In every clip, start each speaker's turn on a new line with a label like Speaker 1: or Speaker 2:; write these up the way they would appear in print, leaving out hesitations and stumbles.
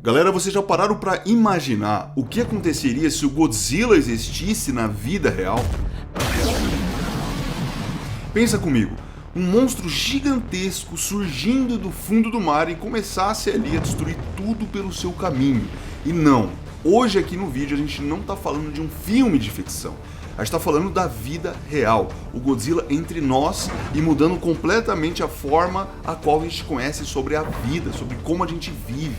Speaker 1: Galera, vocês já pararam para imaginar o que aconteceria se o Godzilla existisse na vida real? Pensa comigo, um monstro gigantesco surgindo do fundo do mar e começasse ali a destruir tudo pelo seu caminho. E não, hoje aqui no vídeo a gente não está falando de um filme de ficção. A gente está falando da vida real, o Godzilla entre nós e mudando completamente a forma a qual a gente conhece sobre a vida, sobre como a gente vive.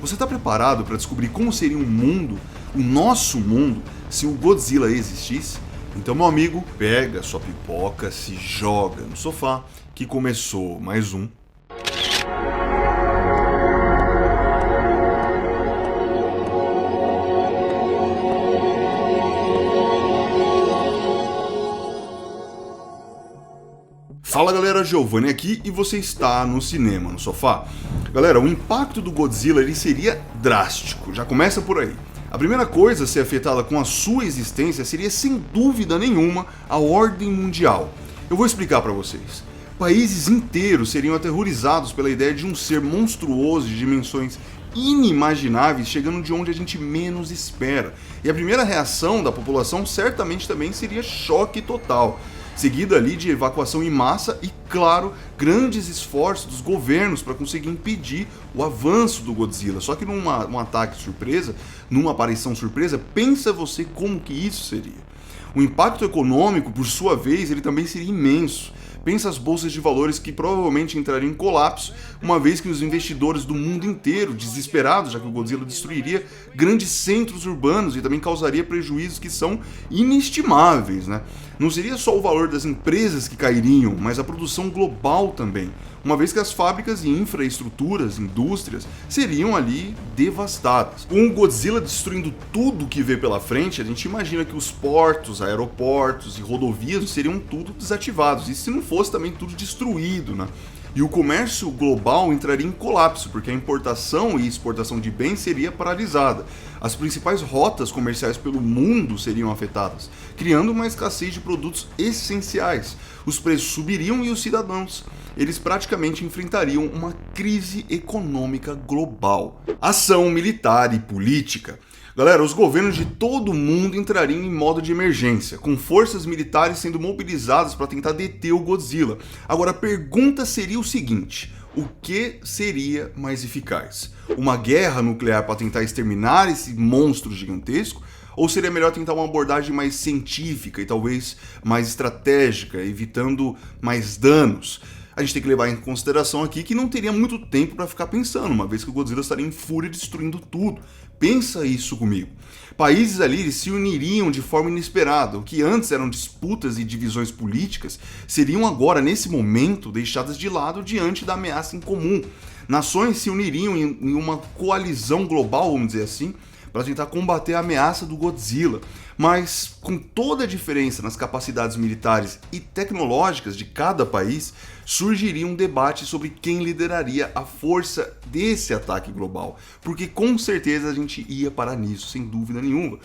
Speaker 1: Você está preparado para descobrir como seria um mundo, o nosso mundo, se o Godzilla existisse? Então, meu amigo, pega sua pipoca, se joga no sofá, que começou mais um. Fala galera, Giovanni aqui e você está no Cinema no Sofá. Galera, o impacto do Godzilla ele seria drástico, já começa por aí. A primeira coisa a ser afetada com a sua existência seria sem dúvida nenhuma a ordem mundial. Eu vou explicar para vocês. Países inteiros seriam aterrorizados pela ideia de um ser monstruoso de dimensões inimagináveis chegando de onde a gente menos espera. E a primeira reação da população certamente também seria choque total, seguido ali de evacuação em massa e, claro, grandes esforços dos governos para conseguir impedir o avanço do Godzilla. Só que num ataque surpresa, numa aparição surpresa, pensa você como que isso seria. O impacto econômico, por sua vez, ele também seria imenso. Pensa as bolsas de valores que provavelmente entrariam em colapso, uma vez que os investidores do mundo inteiro, desesperados, já que o Godzilla destruiria grandes centros urbanos e também causaria prejuízos que são inestimáveis, né? Não seria só o valor das empresas que cairiam, mas a produção global também, uma vez que as fábricas e infraestruturas, indústrias, seriam ali devastadas. Com o Godzilla destruindo tudo que vê pela frente, a gente imagina que os portos, aeroportos e rodovias seriam tudo desativados, e se não fosse também tudo destruído, né? E o comércio global entraria em colapso, porque a importação e exportação de bens seria paralisada. As principais rotas comerciais pelo mundo seriam afetadas, criando uma escassez de produtos essenciais. Os preços subiriam e os cidadãos, eles praticamente enfrentariam uma crise econômica global. Ação militar e política. Galera, os governos de todo o mundo entrariam em modo de emergência, com forças militares sendo mobilizadas para tentar deter o Godzilla. Agora, a pergunta seria o seguinte: o que seria mais eficaz? Uma guerra nuclear para tentar exterminar esse monstro gigantesco? Ou seria melhor tentar uma abordagem mais científica e talvez mais estratégica, evitando mais danos? A gente tem que levar em consideração aqui que não teria muito tempo para ficar pensando, uma vez que o Godzilla estaria em fúria destruindo tudo. Pensa isso comigo. Países ali se uniriam de forma inesperada. O que antes eram disputas e divisões políticas seriam agora, nesse momento, deixadas de lado diante da ameaça em comum. Nações se uniriam em uma coalizão global, vamos dizer assim, para tentar combater a ameaça do Godzilla. Mas, com toda a diferença nas capacidades militares e tecnológicas de cada país, surgiria um debate sobre quem lideraria a força desse ataque global, porque com certeza a gente ia parar nisso, sem dúvida nenhuma.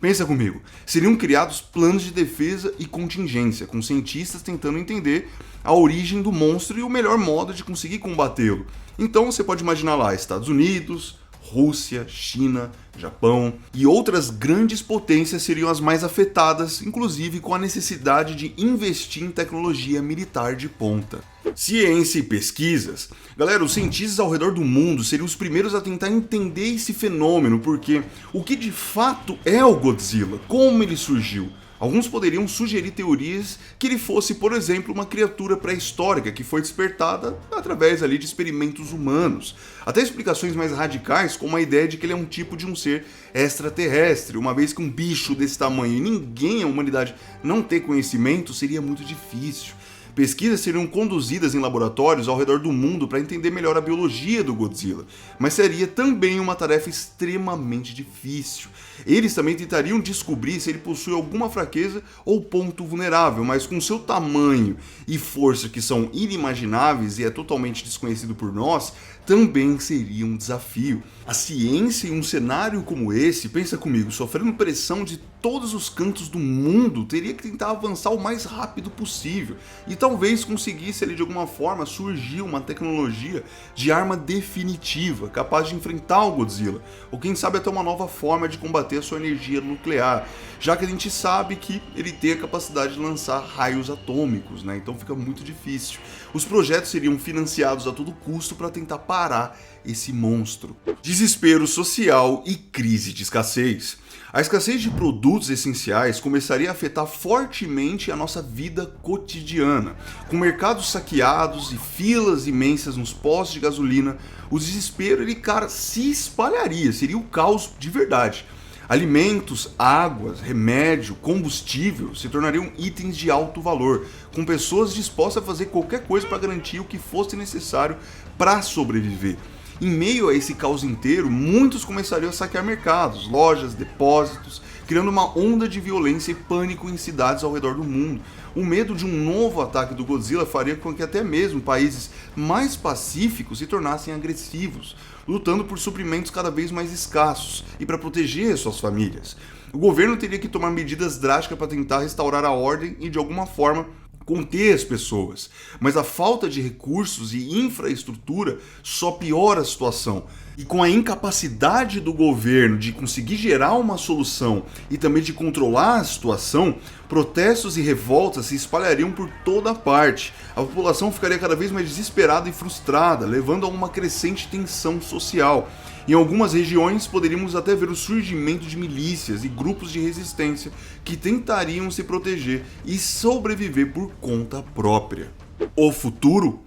Speaker 1: Pensa comigo, seriam criados planos de defesa e contingência, com cientistas tentando entender a origem do monstro e o melhor modo de conseguir combatê-lo. Então você pode imaginar lá Estados Unidos, Rússia, China, Japão e outras grandes potências seriam as mais afetadas, inclusive com a necessidade de investir em tecnologia militar de ponta. Ciência e pesquisas. Galera, os cientistas ao redor do mundo seriam os primeiros a tentar entender esse fenômeno, porque o que de fato é o Godzilla? Como ele surgiu? Alguns poderiam sugerir teorias que ele fosse, por exemplo, uma criatura pré-histórica que foi despertada através ali de experimentos humanos. Até explicações mais radicais, como a ideia de que ele é um tipo de um ser extraterrestre, uma vez que um bicho desse tamanho e ninguém, a humanidade, não ter conhecimento, seria muito difícil. Pesquisas seriam conduzidas em laboratórios ao redor do mundo para entender melhor a biologia do Godzilla, mas seria também uma tarefa extremamente difícil. Eles também tentariam descobrir se ele possui alguma fraqueza ou ponto vulnerável, mas com seu tamanho e força que são inimagináveis e é totalmente desconhecido por nós, também seria um desafio. A ciência em um cenário como esse, pensa comigo, sofrendo pressão de todos os cantos do mundo, teria que tentar avançar o mais rápido possível. E talvez conseguisse ali de alguma forma surgir uma tecnologia de arma definitiva, capaz de enfrentar o Godzilla, ou quem sabe até uma nova forma de combater a sua energia nuclear, já que a gente sabe que ele tem a capacidade de lançar raios atômicos, né? Então fica muito difícil. Os projetos seriam financiados a todo custo para tentar parar esse monstro. Desespero social e crise de escassez. A escassez de produtos essenciais começaria a afetar fortemente a nossa vida cotidiana. Com mercados saqueados e filas imensas nos postos de gasolina, o desespero se espalharia, seria o caos de verdade. Alimentos, águas, remédio, combustível se tornariam itens de alto valor, com pessoas dispostas a fazer qualquer coisa para garantir o que fosse necessário para sobreviver. Em meio a esse caos inteiro, muitos começariam a saquear mercados, lojas, depósitos, criando uma onda de violência e pânico em cidades ao redor do mundo. O medo de um novo ataque do Godzilla faria com que até mesmo países mais pacíficos se tornassem agressivos, lutando por suprimentos cada vez mais escassos e para proteger suas famílias. O governo teria que tomar medidas drásticas para tentar restaurar a ordem e, de alguma forma, conter as pessoas, mas a falta de recursos e infraestrutura só piora a situação. E com a incapacidade do governo de conseguir gerar uma solução e também de controlar a situação, protestos e revoltas se espalhariam por toda parte. A população ficaria cada vez mais desesperada e frustrada, levando a uma crescente tensão social. Em algumas regiões, poderíamos até ver o surgimento de milícias e grupos de resistência que tentariam se proteger e sobreviver por conta própria. O futuro?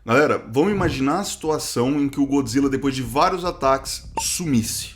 Speaker 1: Galera, vamos imaginar a situação em que o Godzilla, depois de vários ataques, sumisse.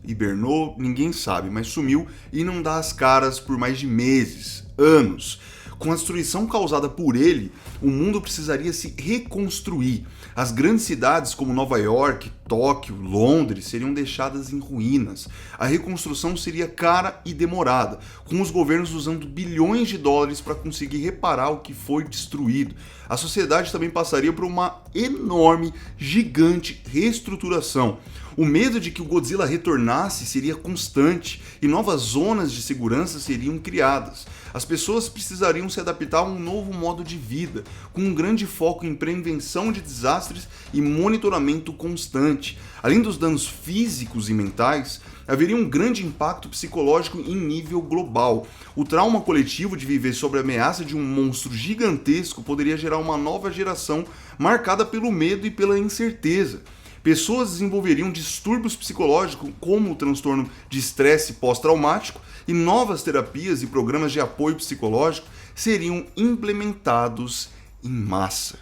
Speaker 1: Hibernou, ninguém sabe, mas sumiu e não dá as caras por mais de meses, anos. Com a destruição causada por ele, o mundo precisaria se reconstruir. As grandes cidades como Nova York, Tóquio, Londres seriam deixadas em ruínas. A reconstrução seria cara e demorada, com os governos usando bilhões de dólares para conseguir reparar o que foi destruído. A sociedade também passaria por uma enorme, gigante reestruturação. O medo de que o Godzilla retornasse seria constante e novas zonas de segurança seriam criadas. As pessoas precisariam se adaptar a um novo modo de vida, com um grande foco em prevenção de desastres e monitoramento constante. Além dos danos físicos e mentais, haveria um grande impacto psicológico em nível global. O trauma coletivo de viver sob a ameaça de um monstro gigantesco poderia gerar uma nova geração marcada pelo medo e pela incerteza. Pessoas desenvolveriam distúrbios psicológicos como o transtorno de estresse pós-traumático e novas terapias e programas de apoio psicológico seriam implementados em massa.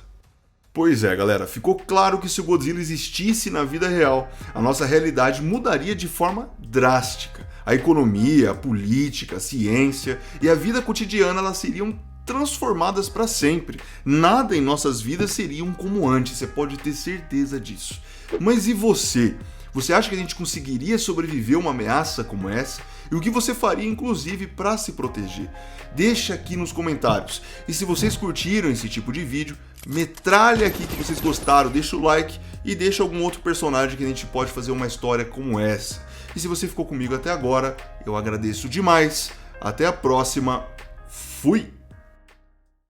Speaker 1: Pois é, galera, ficou claro que se o Godzilla existisse na vida real, a nossa realidade mudaria de forma drástica. A economia, a política, a ciência e a vida cotidiana elas seriam transformadas para sempre. Nada em nossas vidas seriam como antes, você pode ter certeza disso. Mas e você? Você acha que a gente conseguiria sobreviver a uma ameaça como essa? E o que você faria, inclusive, para se proteger? Deixa aqui nos comentários. E se vocês curtiram esse tipo de vídeo, metralha aqui que vocês gostaram, deixa o like e deixa algum outro personagem que a gente pode fazer uma história como essa. E se você ficou comigo até agora, eu agradeço demais. Até a próxima. Fui!